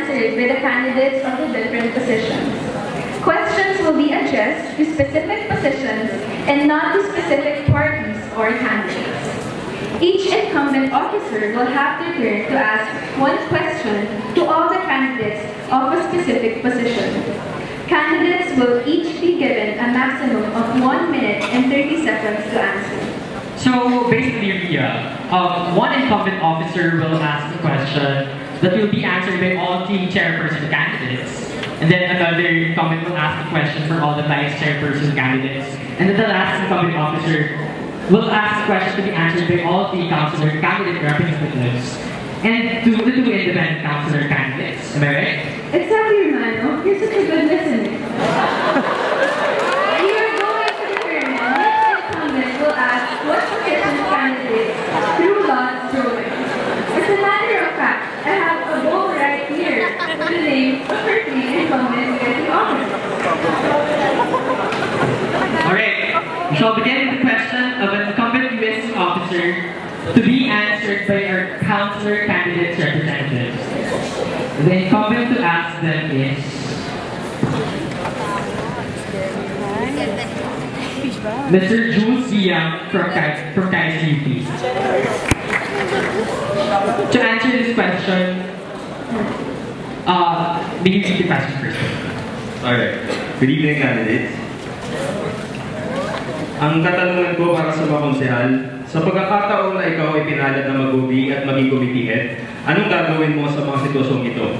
answered by the candidates of the different positions. Questions will be addressed to specific positions and not to specific parties or candidates. Each incumbent officer will have the turn to ask one question to all the candidates of a specific position. Candidates will each be given a maximum of 1 minute and 30 seconds to answer. So basically, one incumbent officer will ask a question that will be answered by all the chairperson candidates. And then another incumbent will ask a question for all the vice-chairperson candidates. And then the last incumbent officer will ask a question to be answered by all the councilor candidate representatives and the two independent councilor candidates. Am I right? Exactly, Romano. You're such a good listener. We are going to determine which incumbent will ask what position candidates through lots drawing. As a matter of fact, I have a bowl right here with the name of 13 incumbents getting office. Alright, we shall begin with the question of an incumbent USC officer to be answered by our councilor candidates representatives. The incumbent to ask them is Mr. Jules Guiang from KAISA UP. To answer this question, may you read the question first. Alright. Good evening, candidates. Ang katanungan ko para sa mga konsehal, sa pagkakataon na ikaw ay pinalad na mag-OB at maging committee head, anong gagawin mo sa mga sitwasyong ito?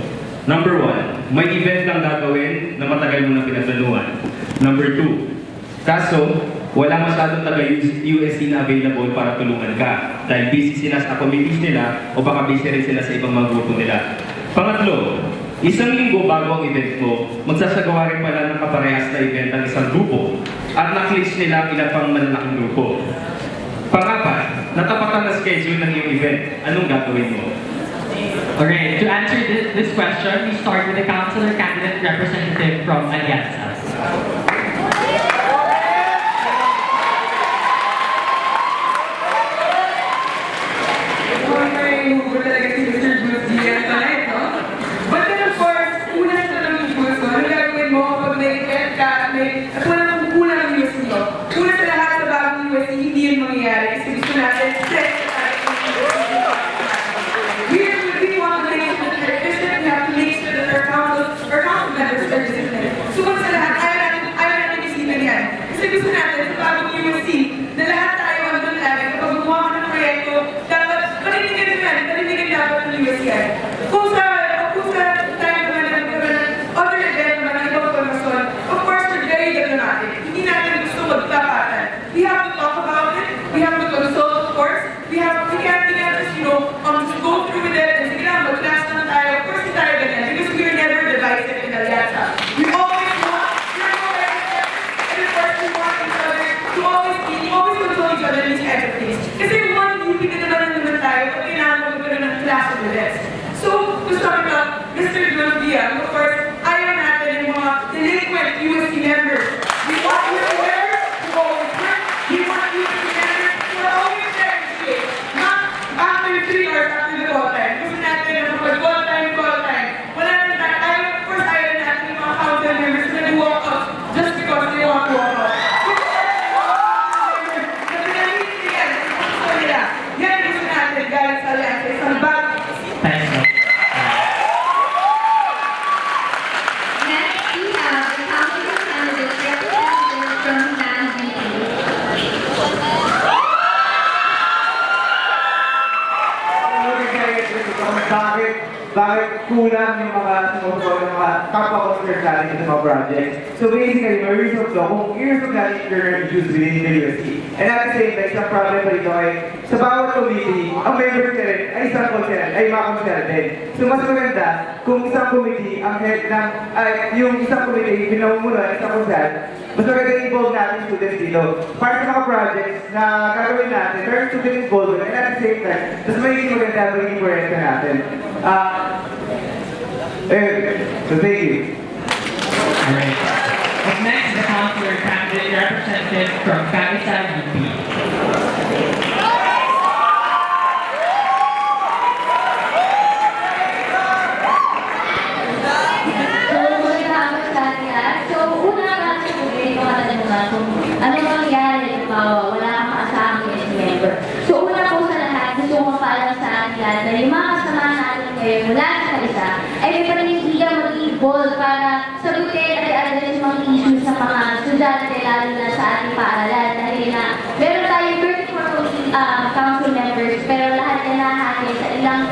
Number 1, may event kang gagawin na matagal mo na pinagplanuhan. Number 2, kaso wala masyadong taga-USC na available para tulungan ka dahil busy sila sa committees nila o baka busy rin sila sa ibang mga grupo nila. Pangatlo, isang linggo bago ang event mo, magsasagawa rin pala ng kaparehas na event ng isang grupo at na-clinch nila ang ilang pang malalaking grupo. Pangapat, natapatan na schedule ng iyong event. Anong gagawin mo? Alright, to answer this question, we start with the councilor candidate representative from Alyansa. So, to start off, Mr. Jules Guiang, of course, ayaw natin yung mga delinquent USC members. We want you to wear, to always work. We want you to be members who are always there to stay. Not after 3 hours after the call time. Gusto natin yung call time. Wala na tayo. Of course, ayaw natin yung mga council members na walk out just because they want to walk out. Yan gusto natin galing sa Alyansa. Isang bag. Bakit kulang yung mga sinusunod ng mga kapwa-consider natin sa mga projects. So basically, may years of law, kung years of natin you're introduced within the USC. And at the same time, isang problem pa ito ay sa bawat committee, ang members ka rin ay isang consider, ay mga consider din. So mas maganda kung isang committee, ang head ng, yung isang committee, pinamumuno ng isang consider, mas maganda involve natin students dito. Para sa mga projects na gagawin natin, there student involvement, and at the same time, mas magiging maganda, magiging korenta natin. So thank you. Alright. Up next, the councilor candidate representative from KAISA UP. estudyante, lalo na sa ating paaralan. Dahil na meron tayong 34 council members, pero lahat na nahahati sa ilang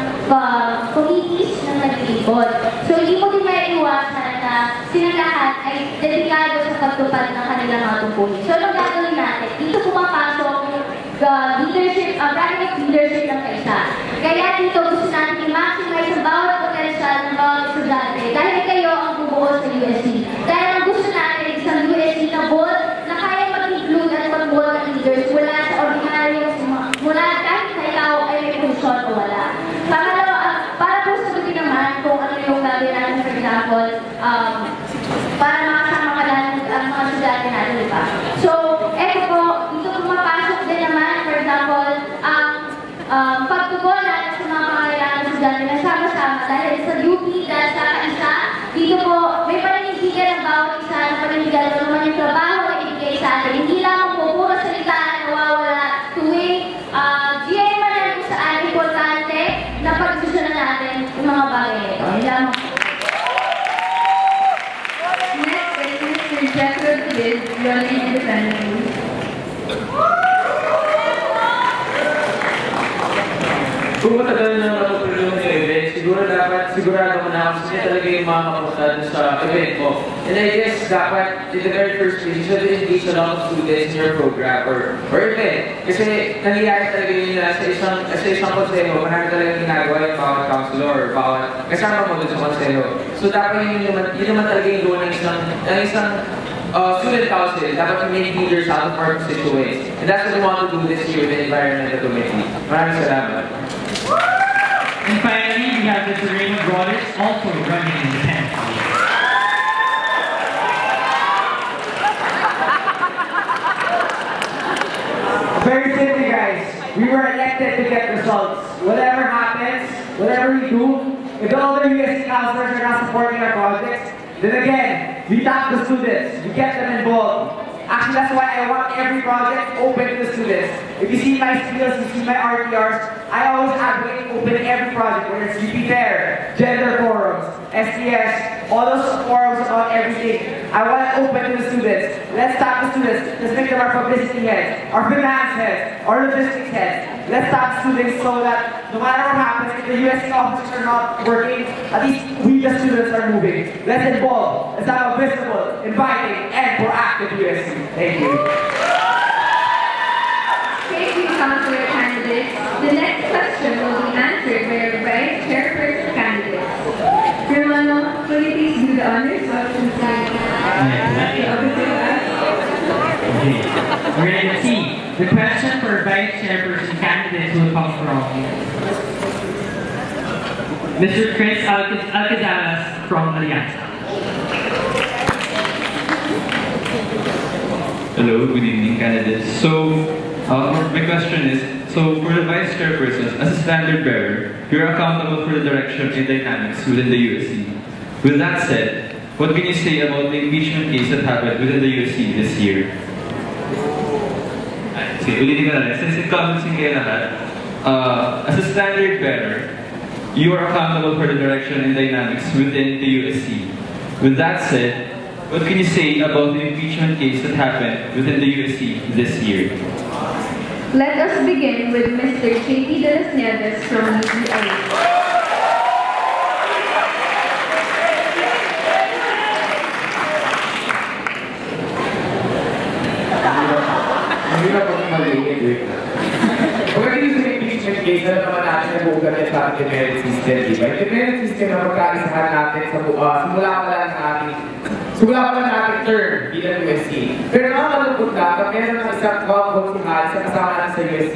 committees na naglilingkod. So, hindi mo din may iwasan na silang lahat ay dedikado sa pagtupad ng kanilang mga tungkulin. So, anong gagawin natin? Dito pumapasok leadership, private leadership ng KAISA. Kaya dito gusto natin i-maximize ang bawat potential ng bawat estudyante dahil kayo ang bubuo sa USC. Dahil ang gusto natin isang USC na board na kaya mag-include at mag-board ng leaders mula sa ordinaryo, mula kahit na ikaw ay may posisyon o wala. Pangalawa, para po sagutin naman kung ano yung gagawin natin, for example, para makasama ka lang ang mga estudyante natin, di ba? So, eto po, dito pumapasok din naman, for example, ang pagtugon natin sa mga pangailangan ng estudyante na sama-sama dahil sa UP, dahil sa KAISA, dito po, may panindigan ng bawat isa, ng panindigan mo naman yung trabaho na ibigay sa atin. Hindi lang po puro salita na nawawala, tuwing GA man lang kung saan importante na pagsusunan natin yung mga bagay nito. Hindi lang po. Next is Mr. Jeff Rodriguez, USC Representative. Kung matagal na matutulong yung event, siguro dapat sigurado mo na kung sino talaga yung mga makapunta sa event mo. And I guess dapat, in the very first place, you should engage a lot of students in your program or event. Kasi nangyayari talaga yun na sa isang konseho, marami talaga ginagawa yung bawat counselor or bawat kasama mo dun sa konseho. So dapat yun naman talaga yung doon ng isang student council, dapat make leaders out of our constituents. And that's what we want to do this year with the Environmental Committee. Maraming salamat. And finally, we have the Serena Brothers also running independently. Very simply, guys. We were elected to get results. Whatever happens, whatever we do, if the other USC councilors are not supporting our projects, then again, we tap the students, we get them involved. Actually, that's why I want every project open to the students. If you see my skills, you see my RTRs, I always advocate open every project, whether it's UP Fair, gender forums, SDS, all those forums about everything. I want it open to the students. Let's tap the students. Let's make them our publicity heads, our finance heads, our logistics heads. Let's tap students so that no matter what happens, if the USC officers are not working, at least we the students are moving. Let's involve. Let's have a visible, inviting, and proactive USC. Thank you. Thank you, Councilor candidates. The next question will be answered by our Vice-Chairperson candidate. Romano, will you please do the honors of Okay, let's see. The question for Vice-Chairperson candidates will come from Mr. Chris Alquizalas from Alyansa. Hello, good evening, candidates. So, my question is, so for the Vice Chairperson, as a standard bearer, you're accountable for the direction and dynamics within the USC. With that said, what can you say about the impeachment case that happened within the USC this year? Sige, ulitin ko na rin. Since incumbents kayo lahat, as a standard bearer, you are accountable for the direction and dynamics within the USC. With that said, what can you say about the impeachment case that happened within the USC this year? Let us begin with Mr. J.P. De Las Nieves from UP ALYANSA. Hindi na po maliit eh. Pagdating sa impeachment case, alam naman natin na buugan yan sa ating merit system, di ba? Yung merit system na pagkaisahan natin sa simula pa lang ng ating term bilang USC. Pero nakakalungkot na, pag meron ng isang voting sa kasama natin sa USC,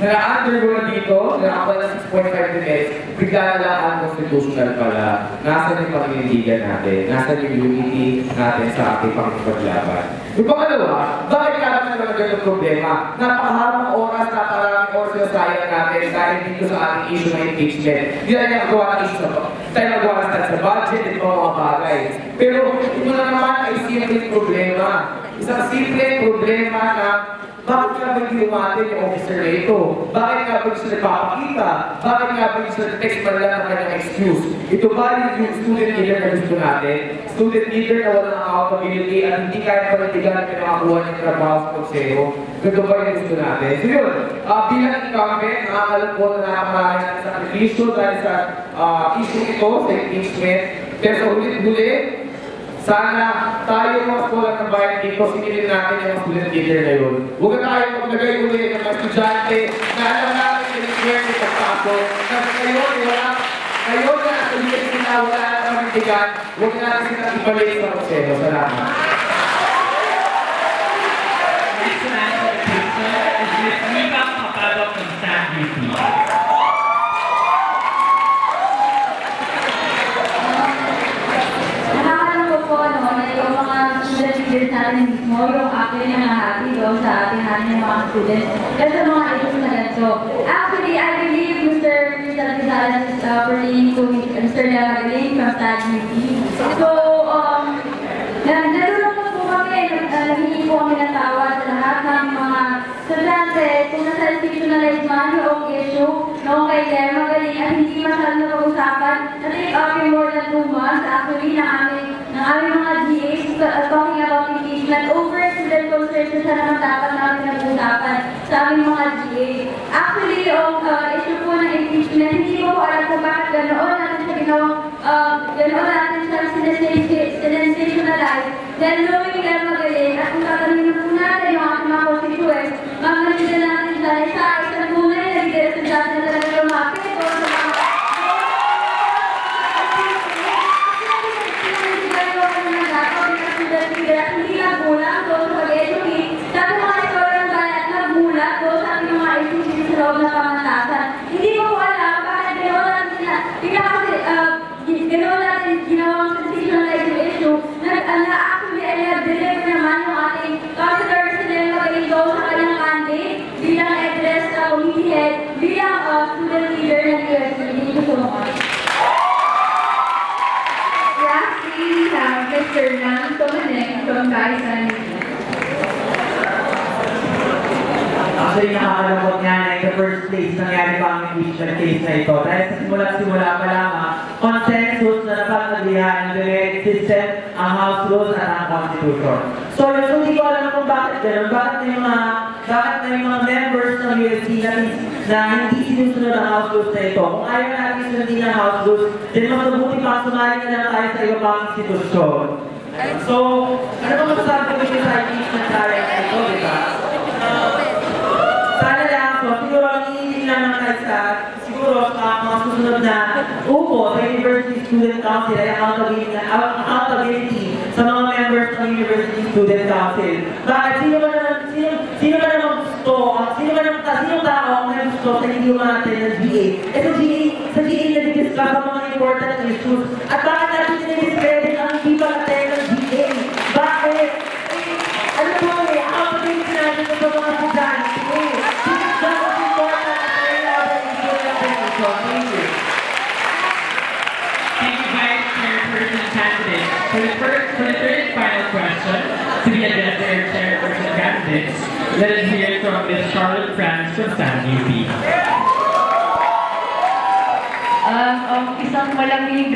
na na-undergo na dito, na nakakuha ng 6.5 minutes, bigla na lang ang constitutional pala. Nasaan yung pag-inindigan natin? Nasaan yung unity natin sa ating pangipaglaban? Yung pangalawa, bakit kaya naman naman ganun problema? Napakahabang oras, napakaraming oras na sayang natin dahil dito sa ating issue ng impeachment. Hindi na niya magawa ng issue tayo magawa ng sa budget at mga bagay. Pero ito na naman ay simple problema. isang simple problema na bakit nga ba hindi umatin yung officer na ito? Bakit nga ba gusto nagpapakita? Bakit nga ba gusto nag-text man lang ang kanyang excuse? Ito ba yung student leader na gusto natin? Student leader na walang accountability at hindi kaya palitigan na pinakakuha ng trabaho sa konseho? Ito ba yung gusto natin? So yun, bilang incumbent, nakakalapot na napakarami ng sakripisyo dahil sa issue ito, sa impeachment. Pero sa ulit-ulit, sana tayo mga scholar ng bayan dito, sikilin natin yung student leader na yun. Huwag na tayo maglagay ulit ng mga estudyante na alam natin yung experience ng pagpasok. Kasi ngayon, ngayon na sa USC na wala na pamintigan, huwag na natin sila ibalik sa konseho. Salamat. Next to answer the question is Ms. Nika Kapabok from Staff UP. Natin mismo yung actually nanghahati doon sa ating ng mga students at sa mga issues na ganito. Actually, I believe Mr. Alquizalas is referring to Mr. Lagaling from Staff UP. So, nalulungkot po kami, naghingi po kami ng tawad sa lahat ng mga estudyante kung nasa-institutionalize man yung issue noong kay Claire Magaling at hindi masyadong napag-usapan. Na-take up yung more than 2 months actually ng aming mga GAs talking about impeachment over student concerns na naman dapat namin nag-usapan sa aming mga GA. Actually, yung issue po ng impeachment, hindi ko po alam kung bakit ganoon natin siya ganoon natin siya sensationalize. Then, knowing Claire Magaling at kung tatanungin po natin yung ating mga constituents, mamanitin natin dahil sa isang tunay na leader sa dati na talaga lumapit o sa mga hindi nagbulat doon sa pag-educate. Sabi mga istory ng bayan, nagbulat doon sa ating mga issues sa loob ng pamantasan. Hindi ko po alam bakit ginawa natin ginawang sensationalized yung issue na actually ay nag-deliver naman yung ating Councilor Representative magaling doon sa kanyang mandate bilang address sa committee head, bilang student leader ng USC. Hindi ko sumukat. Lastly, we have Mr. Nam from KAISA. Actually, nakakalungkot nga na in the first place nangyari pa ang impeachment case na ito. Dahil sa simula pa lamang, consensus na napagnaglihan ng direct system, ang House Rules at ang Constitution. So, hindi ko alam kung bakit gano'n. Bakit na yung mga members ng USC na hindi sinusunod ang House Rules na ito. Kung ayaw natin sunodin ang House Rules, then mas mabuti pa sumali na lang tayo sa iba pang institusyon. So, ano ba masasabi ko yung sa impeachment trial na ito, di ba? Sana lang, siguro ang iisip lang ng KAISA, siguro sa mga susunod na upo sa University Student Council ay accountability sa mga members ng University Student Council. Bakit? Sino ba naman gusto, sino tao ang may gusto sa hindi natin ng GA? Sa GA na-discuss ang mga important issues. At bakit natin sinidiscredit ang hindi pag-attend ng GA? Bakit? Ano po accountability natin sa mga estudyante? Thank you, Vice-Chairperson candidate. For the third and final question, to be addressed by our Chairperson candidates, let us hear from Ms. Charlotte Franz from Staff UP. Isang malamig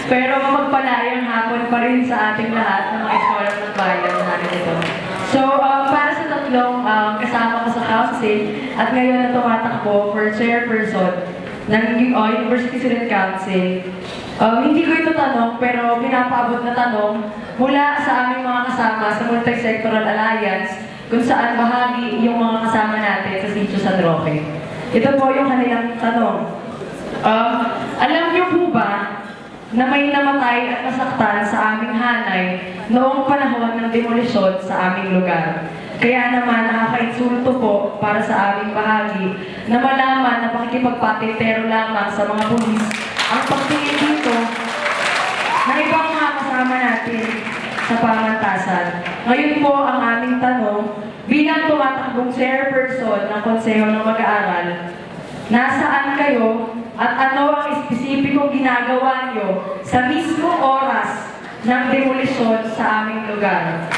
pero mapagpalayang hapon pa rin sa ating lahat ng mga scholar ng bayan natin ito. So, para sa tatlong kasama ko sa council at ngayon na tumatakbo for chairperson ng University Student Council, hindi ko ito tanong pero pinapaabot na tanong mula sa aming mga kasama sa Multi-Sectoral Alliance kung saan bahagi yung mga kasama natin sa Sitio San Roque. Ito po yung kanilang tanong. Alam niyo po ba na may namatay at nasaktan sa aming hanay noong panahon ng demolisyon sa aming lugar? Kaya naman nakakainsulto po para sa aming bahagi na malaman na pakikipagpatintero lamang sa mga pulis ang pagtingin dito ng ibang mga kasama natin sa pamantasan. Ngayon po ang aming tanong, bilang tumatakbong chairperson ng Konseho ng Mag-aaral, nasaan kayo at ano ang espesipikong ginagawa niyo sa mismong oras ng demolisyon sa aming lugar?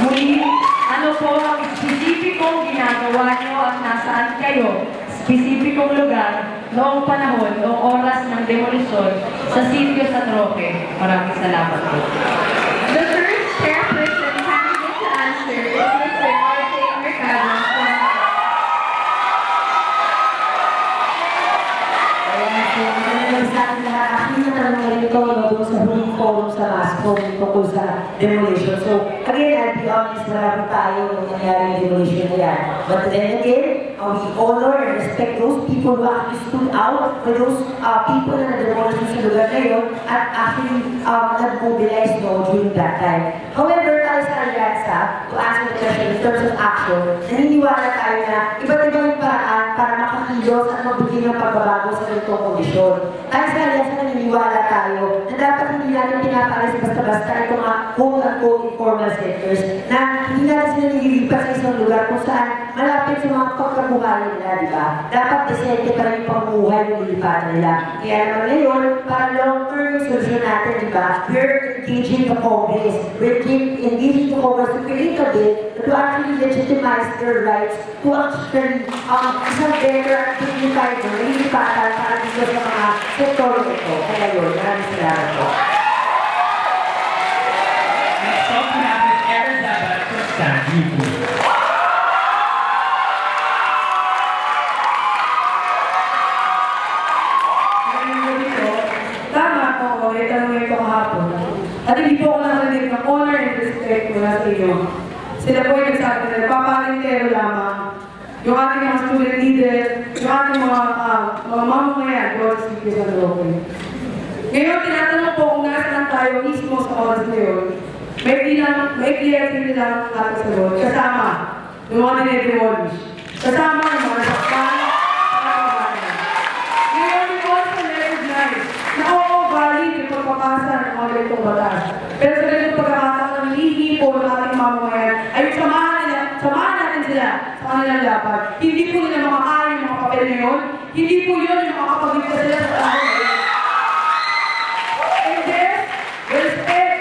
Muli, ano po ang spesipikong ginagawa nyo at nasaan kayo, spesipikong lugar, noong panahon, noong oras ng demolisyon sa sitio San Roque? Maraming salamat po. The first chairperson candidate to answer is Mr. Alquizalas Mercado. Sa akin lahat, actually natanong rin ito doon sa huling forum sa MASCOM tungkol sa demolition. So, again, I'll be honest, marami tayo nung nangyari yung demolition na yan. But then again, we honor and respect those people who actually stood out for those people na na-demolition sa lugar na yun at actually nag-mobilize during that time. However, tayo sa Alyansa, to answer the question in terms of action, naniniwala tayo na iba't ibang paraan para makakilos at magbigay ng pagbabago sa ganitong kondisyon. Tayo sa Alyansa naniniwala tayo na dapat hindi natin pinapalis basta-basta itong mga quote-unquote informal sectors na hindi natin sila nililipat sa isang lugar kung saan malapit sa mga pagkabuhay nila, di ba? Dapat desente pa rin yung pangbuhay yung nilipatan nila. Kaya naman ngayon, para long-term yung solusyon natin, di ba? We're engaging the Congress. We're engaging the Congress to create a bill to actually legitimize their rights to actually isang better at dignified na nilipatan para dito sa mga sektor ito. Kaya yun, maraming salamat po. Next up, we have Ms. Elizabeth from San Diego. Tama po ako, itanongin ko kahapon. At hindi po ako nakarinig ng honor and respect mula sa inyo. Sila po yung nagsabi na nagpapalintero lamang. Yung ating mga student leader, yung ating mga mamamayan, doon sa Sitio San Roque. Ngayon, tinatanong po kung nasaan tayo mismo sa oras na yun. May clear din lang ang ating sagot. Kasama, yung mga dinedemolish. Kasama yung mga nasakpan. Ngayon, we also recognize na oo, valid yung pagpapasa ng mga ganitong batas. Pero sa ganitong pagkakataon na hindi po ng ating mamamayan ay samahan natin sila sa kanilang laban. Hindi po nila makakaya yung mga papel na yun. Hindi po yun yung makakapagligtas sila sa tao. And yes, respect.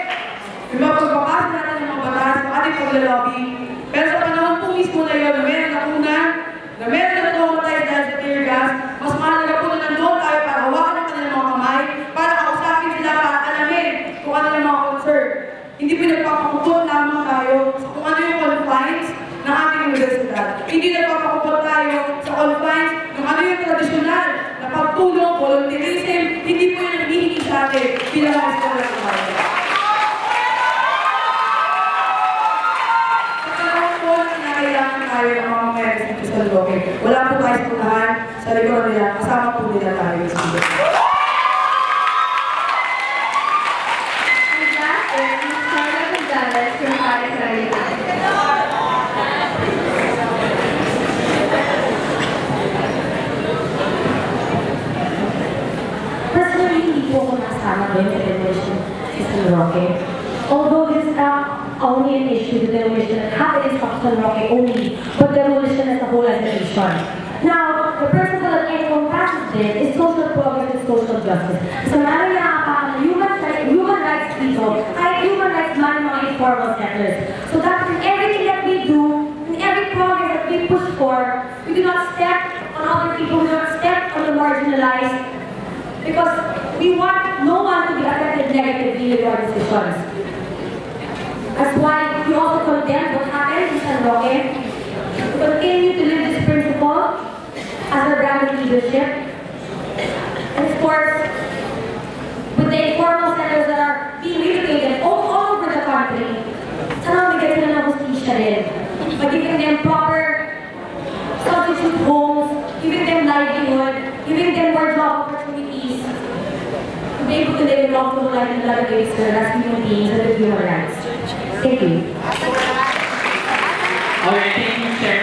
Diba, pagpapasa natin ng mga batas, ng ating paglalobby. Pero sa panahon po mismo na yun, na meron na unan, na meron na traumatized dahil sa tear gas, mas mahalaga po na nandoon tayo para hawakan ng kanilang mga kamay, para kausapin sila, para alamin kung ano yung mga concern. Hindi po nagpapakupot lamang tayo sa kung ano yung confines ng ating universidad. Hindi nagpapakupot tayo sa confines ng ano yung tradisyonal na pagtulong, volunteerism, hindi po yung naghihingi sa atin bilang mga eskola ng bayan. Sa panahon po na kinakailangan tayo ng mga mayroon sa Sitio San Roque, wala po tayo sa punahan, sa likuran nila, kasama po nila tayo sa Sitio. Alquizalas from KAISA. Personally, hindi po ako nasama doon sa demolition sa San Roque. Although this is only an issue, the demolition that happened in San Roque only, but demolition as a whole as an issue. Now, the principle that encompasses this is social progress and social justice. So, marami na human rights people, kahit human rights man mga informal sectors. So, that in everything that we do, in every progress that we push for, we do not step on other people, we do not step on the marginalized, because we want no one to be affected negatively with our decisions. That's why we also condemn what happened in San Roque. We continue to live this principle as our brand of leadership. And of course, with the informal sectors that are being relocated all over the country, sana mabigyan sila ng hustisya rin. By giving them proper substitute homes, giving them livelihood, giving them more job opportunities, to be able to live a long life and love and serve as human beings and with human rights. Thank you. Alright, thank you, Chair.